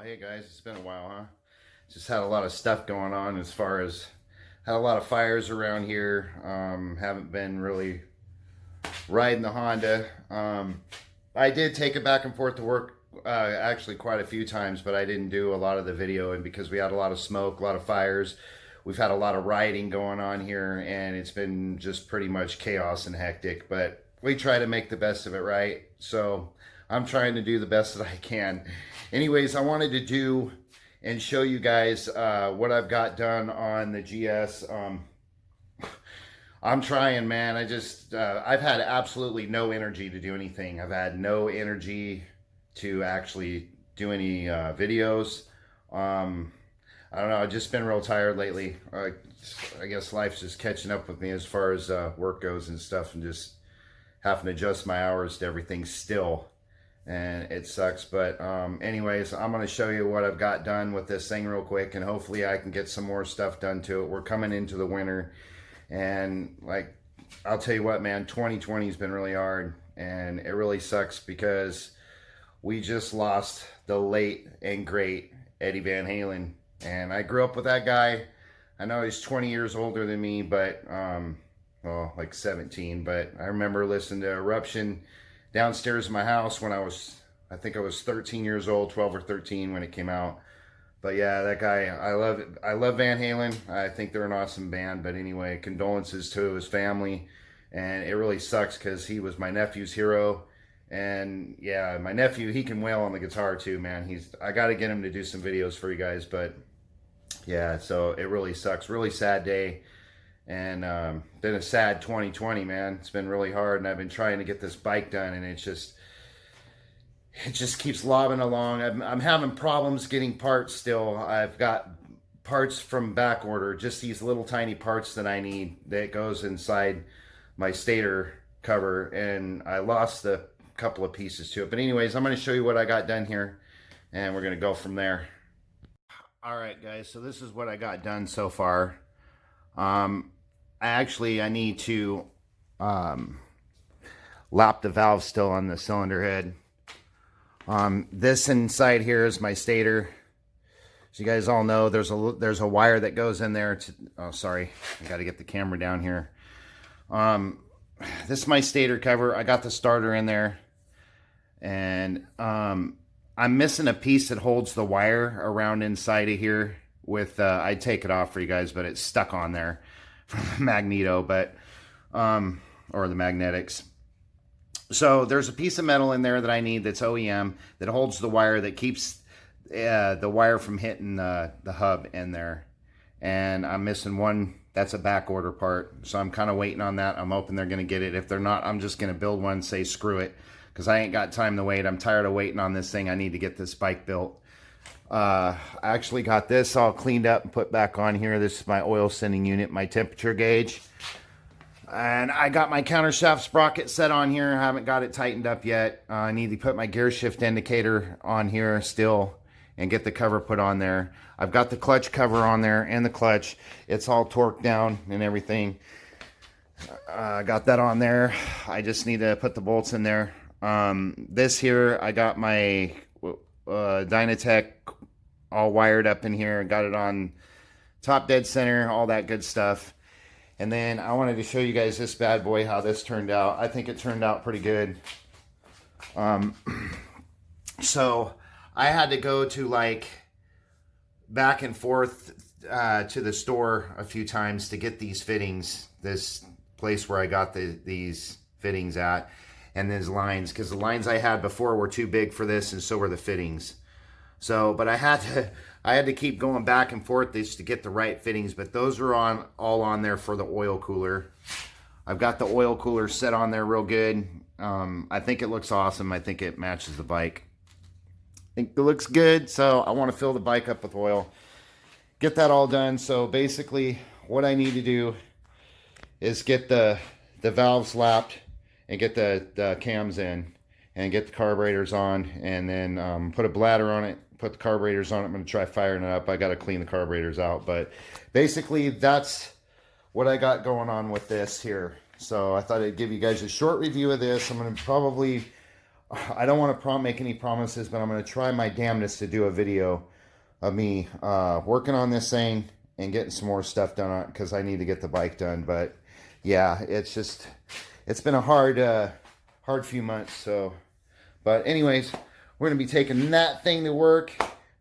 Hey guys, it's been a while, huh? Just had a lot of stuff going on as far as had a lot of fires around here. Haven't been really riding the Honda. I did take it back and forth to work actually quite a few times, but I didn't do a lot of the video, and because we had a lot of smoke, a lot of fires, we've had a lot of rioting going on here, and it's been just pretty much chaos and hectic. But we try to make the best of it, right? So I'm trying to do the best that I can. Anyways, I wanted to do and show you guys what I've got done on the GS. I'm trying, man. I've had absolutely no energy to do anything. I've had no energy to actually do any videos. I don't know. I've just been real tired lately. I guess life's just catching up with me as far as work goes and stuff, and just having to adjust my hours to everything still. And it sucks. But anyways, I'm going to show you what I've got done with this thing real quick, and hopefully I can get some more stuff done to it. We're coming into the winter, and like, I'll tell you what, man, 2020 has been really hard, and it really sucks because we just lost the late and great Eddie Van Halen. And I grew up with that guy. I know he's 20 years older than me, but well, like 17, but I remember listening to Eruption downstairs in my house when I think I was 13 years old, 12 or 13 when it came out. But yeah, that guy, I love Van Halen. I think they're an awesome band. But anyway, condolences to his family. And it really sucks because he was my nephew's hero. And yeah, my nephew, he can wail on the guitar too, man. I got to get him to do some videos for you guys. But yeah, so it really sucks. Really sad day. And been a sad 2020, man. It's been really hard, and I've been trying to get this bike done, and it just keeps lobbing along. I'm having problems getting parts still. I've got parts from back order, just these little tiny parts that I need that goes inside my stator cover, and I lost a couple of pieces to it. But anyways, I'm going to show you what I got done here, and we're going to go from there. All right, guys, so this is what I got done so far. I need to lap the valve still on the cylinder head. This inside here is my stator. As you guys all know, there's a wire that goes in there to, oh, sorry, I got to get the camera down here. This is my stator cover. I got the starter in there, and I'm missing a piece that holds the wire around inside of here with, I'd take it off for you guys, but it's stuck on there from the magneto, but, or the magnetics. So there's a piece of metal in there that I need that's OEM that holds the wire that keeps the wire from hitting the hub in there. And I'm missing one. That's a back order part. So I'm kind of waiting on that. I'm hoping they're going to get it. If they're not, I'm just going to build one and say screw it, because I ain't got time to wait. I'm tired of waiting on this thing. I need to get this bike built. I actually got this all cleaned up and put back on here. This is my oil sending unit, my temperature gauge. And I got my countershaft sprocket set on here. I haven't got it tightened up yet. I need to put my gear shift indicator on here still and get the cover put on there. I've got the clutch cover on there and the clutch. It's all torqued down and everything. I got that on there. I just need to put the bolts in there. This here, I got my Dynatech all wired up in here. Got it on top dead center, all that good stuff. And then I wanted to show you guys this bad boy, how this turned out. I think it turned out pretty good. So I had to go to like back and forth to the store a few times to get these fittings. This place where I got these fittings at, and these lines, because the lines I had before were too big for this, and so were the fittings. So, but I had to keep going back and forth just to get the right fittings, but those are all on there for the oil cooler. I've got the oil cooler set on there real good. I think it looks awesome. I think it matches the bike. I think it looks good, so I want to fill the bike up with oil. Get that all done. So basically what I need to do is get the valves lapped and get the cams in and get the carburetors on, and then put a bladder on it, put the carburetors on it. I'm going to try firing it up. I got to clean the carburetors out, but basically that's what I got going on with this here. So I thought I'd give you guys a short review of this. I'm going to probably I don't want to make any promises, but I'm going to try my damnedest to do a video of me working on this thing and getting some more stuff done on it, because I need to get the bike done. But yeah, it's been a hard few months. So, but anyways, we're going to be taking that thing to work.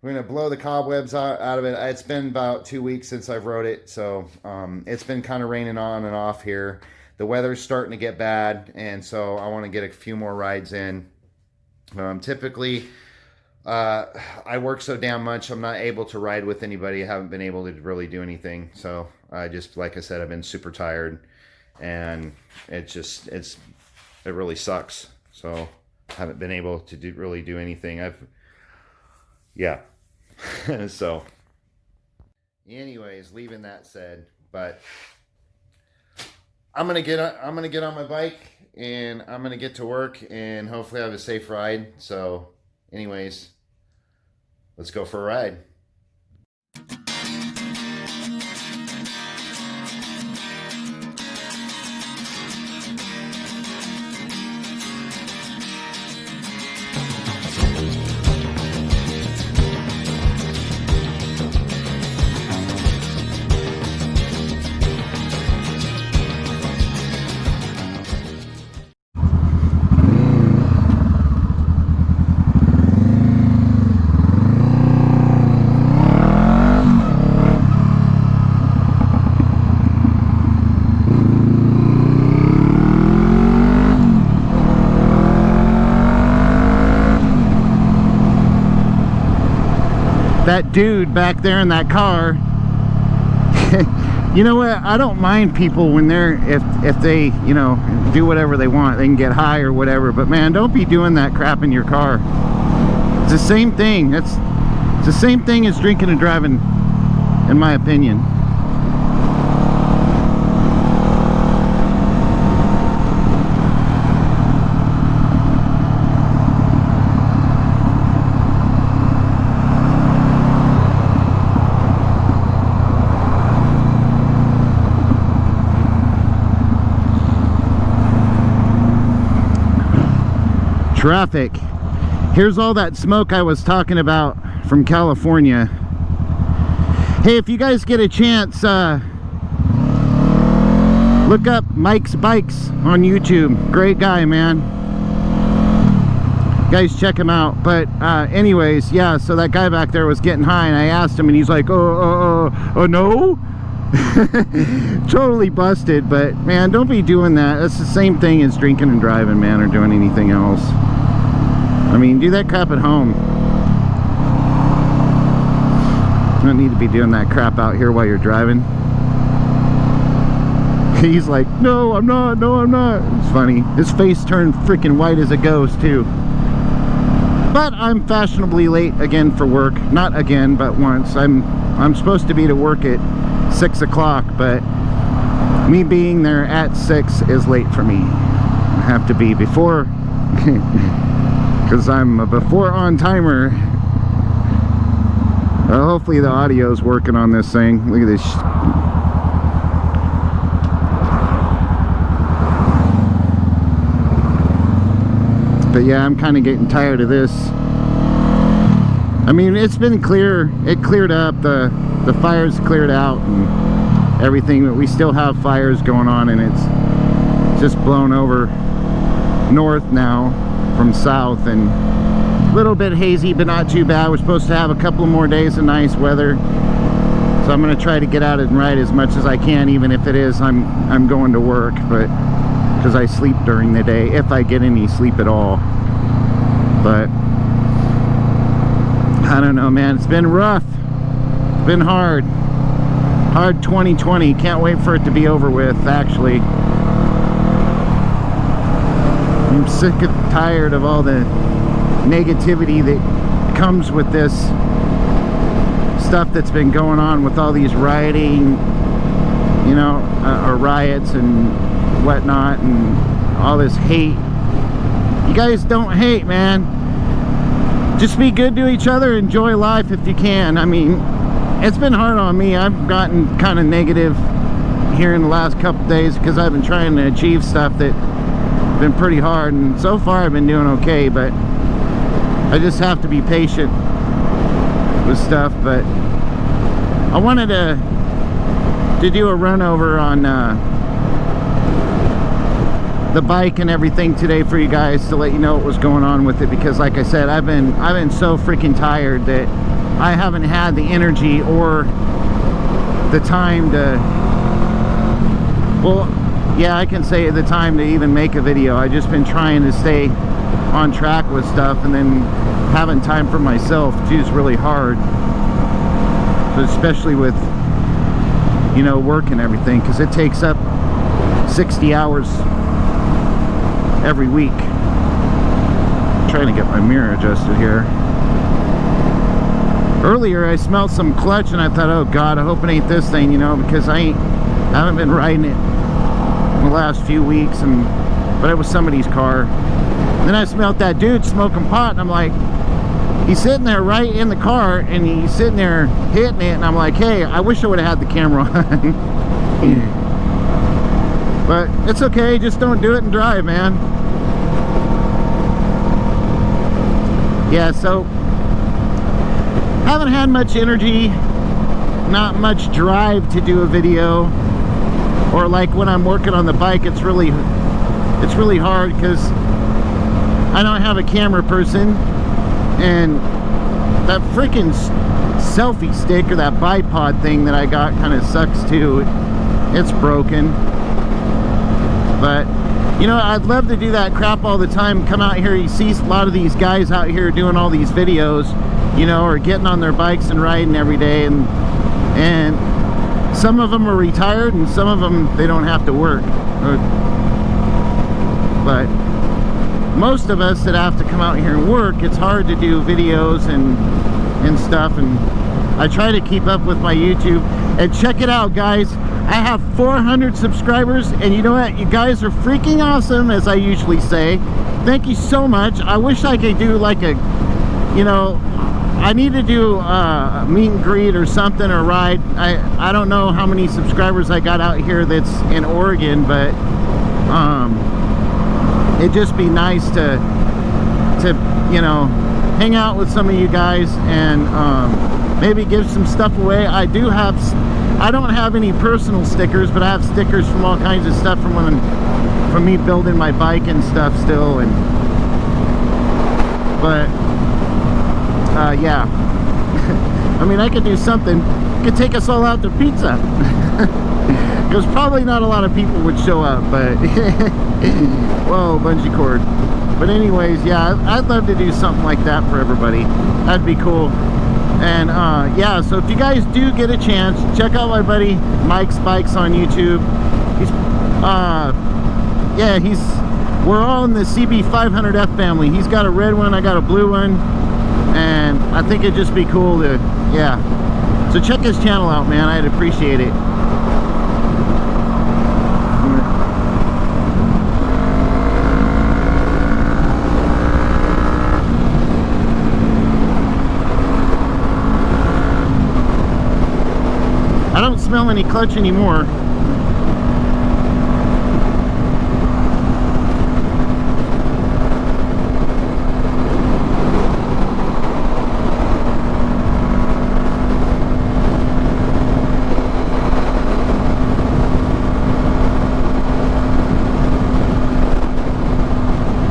We're going to blow the cobwebs out of it. It's been about 2 weeks since I've rode it. So it's been kind of raining on and off here. The weather's starting to get bad, and so I want to get a few more rides in. Typically, I work so damn much, I'm not able to ride with anybody. I haven't been able to really do anything. So I just, like I said, I've been super tired, and it really sucks. So I haven't been able to really do anything. Yeah. So anyways, leaving that said, but I'm gonna get on my bike, and I'm gonna get to work, and hopefully I have a safe ride. So anyways, let's go for a ride. That dude back there in that car, you know what, I don't mind people when they're, if they, you know, do whatever they want, they can get high or whatever, but man, don't be doing that crap in your car. It's the same thing. It's the same thing as drinking and driving, in my opinion. Traffic. Here's all that smoke I was talking about from California. Hey, if you guys get a chance, look up Mike's Bikes on YouTube. Great guy, man. Guys, check him out. But anyways, yeah, so that guy back there was getting high, and I asked him, and he's like, oh no. Totally busted. But man, don't be doing that. That's the same thing as drinking and driving, man, or doing anything else. I mean, do that crap at home. You don't need to be doing that crap out here while you're driving. He's like, no, I'm not, no, I'm not. It's funny. His face turned freaking white as a ghost, too. But I'm fashionably late again for work. Not again, but once. I'm supposed to be to work at 6 o'clock, but me being there at 6 is late for me. I have to be before, because I'm a before on timer. Hopefully the audio's working on this thing. Look at this. But yeah, I'm kind of getting tired of this. I mean, it's been clear. It cleared up. The fire's cleared out and everything, but we still have fires going on, and it's just blown over north now from south, and a little bit hazy, but not too bad. We're supposed to have a couple more days of nice weather, so I'm going to try to get out and ride as much as I can, even if it is I'm going to work, but because I sleep during the day, if I get any sleep at all. But I don't know, man, it's been rough. It's been hard 2020. Can't wait for it to be over with, actually. I'm sick and tired of all the negativity that comes with this stuff that's been going on with all these rioting, you know, or riots and whatnot, and all this hate. You guys don't hate, man. Just be good to each other. Enjoy life if you can. I mean, it's been hard on me. I've gotten kind of negative here in the last couple days because I've been trying to achieve stuff that been pretty hard, and so far I've been doing okay, but I just have to be patient with stuff. But I wanted to do a run over on the bike and everything today for you guys, to let you know what was going on with it, because like I said, I've been so freaking tired that I haven't had the energy or the time to, well, yeah, I can say the time to even make a video. I've just been trying to stay on track with stuff, and then having time for myself too is really hard, especially with, you know, work and everything, because it takes up 60 hours every week. I'm trying to get my mirror adjusted here. Earlier I smelled some clutch and I thought, oh god, I hope it ain't this thing, you know, because I haven't been riding it in the last few weeks, but it was somebody's car. Then I smelled that dude smoking pot, and I'm like, he's sitting there right in the car, and he's sitting there hitting it, and I'm like, hey, I wish I would have had the camera on. But it's okay, just don't do it and drive, man. Yeah, so haven't had much energy, not much drive to do a video, or like when I'm working on the bike, it's really hard because I don't have a camera person, and that freaking selfie stick, or that bipod thing that I got, kind of sucks too. It's broken. But you know, I'd love to do that crap all the time. Come out here, you see a lot of these guys out here doing all these videos, you know, or getting on their bikes and riding every day, and some of them are retired, and some of them, they don't have to work. But most of us that have to come out here and work, it's hard to do videos and stuff. And I try to keep up with my YouTube. And check it out, guys, I have 400 subscribers, and you know what, you guys are freaking awesome, as I usually say. Thank you so much. I wish I could do like a, you know, I need to do a meet and greet or something, or ride. I don't know how many subscribers I got out here that's in Oregon, but it'd just be nice to you know, hang out with some of you guys, and maybe give some stuff away. I don't have any personal stickers, but I have stickers from all kinds of stuff from me building my bike and stuff still. And but yeah, I mean, I could do something. I could take us all out to pizza. Because probably not a lot of people would show up, but whoa, bungee cord. But anyways, yeah, I'd love to do something like that for everybody. That'd be cool. And yeah, so if you guys do get a chance, check out my buddy Mike's Bikes on YouTube. Yeah, we're all in the CB500F family. He's got a red one, I got a blue one, and I think it'd just be cool to, yeah. So check his channel out, man. I'd appreciate it. I don't smell any clutch anymore.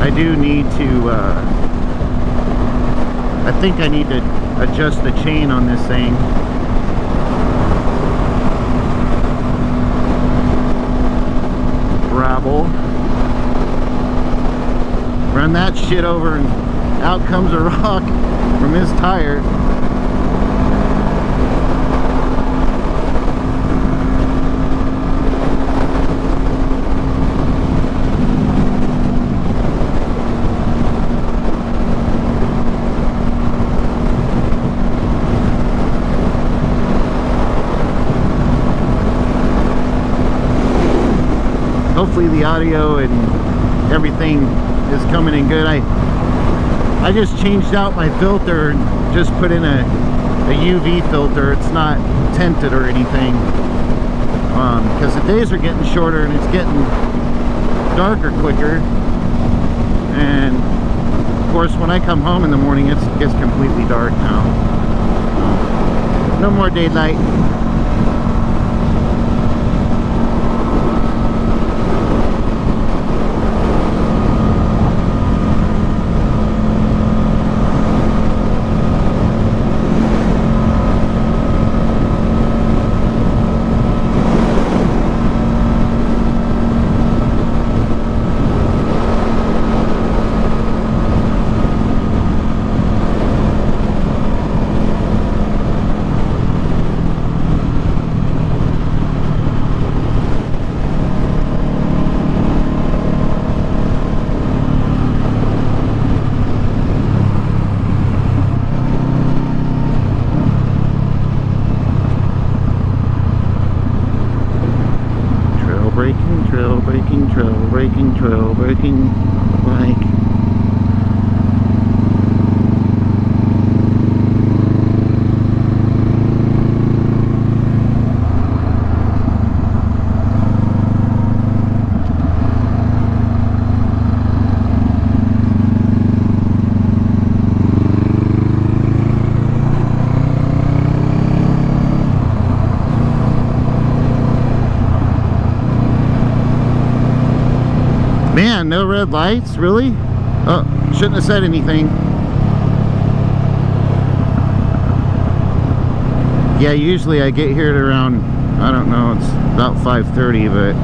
I do need to, I think I need to adjust the chain on this thing. Gravel. Run that shit over, and out comes a rock from his tire. Hopefully the audio and everything is coming in good. I just changed out my filter and just put in a UV filter. It's not tinted or anything, because the days are getting shorter and it's getting darker quicker. and of course when I come home in the morning it gets completely dark now. No more daylight. Trail braking bike. Man, no red lights? Really? Oh, shouldn't have said anything. Yeah, usually I get here at around, I don't know, it's about 5:30, but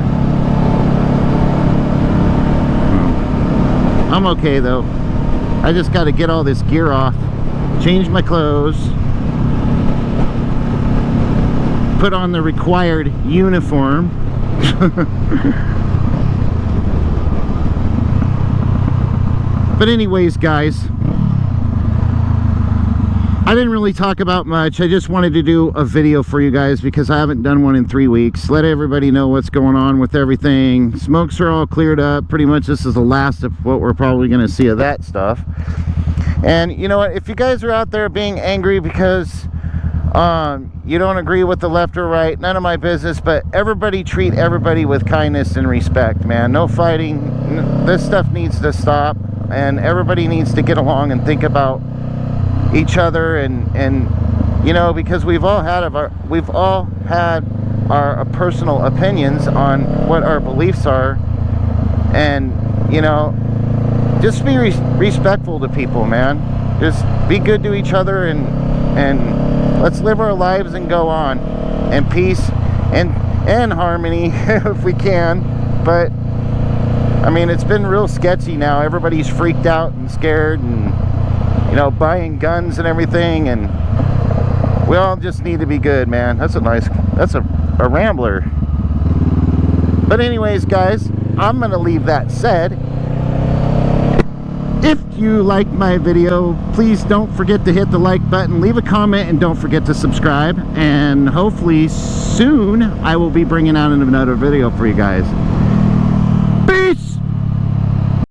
I'm okay though. I just got to get all this gear off, change my clothes, put on the required uniform. But anyways, guys, I didn't really talk about much. I just wanted to do a video for you guys because I haven't done one in 3 weeks. Let everybody know what's going on with everything. Smokes are all cleared up. Pretty much this is the last of what we're probably going to see of that stuff. And you know what? If you guys are out there being angry because you don't agree with the left or right, none of my business, but everybody treat everybody with kindness and respect, man. No fighting. This stuff needs to stop. And everybody needs to get along and think about each other, and you know, because we've all had our personal opinions on what our beliefs are, and you know, just be respectful to people, man. Just be good to each other, and let's live our lives and go on in peace and harmony if we can. But I mean, it's been real sketchy now. Everybody's freaked out and scared, and you know, buying guns and everything, and we all just need to be good, man. That's a Rambler. But anyways, guys, I'm gonna leave that said. If you like my video, please don't forget to hit the like button, leave a comment, and don't forget to subscribe. And hopefully soon I will be bringing out another video for you guys.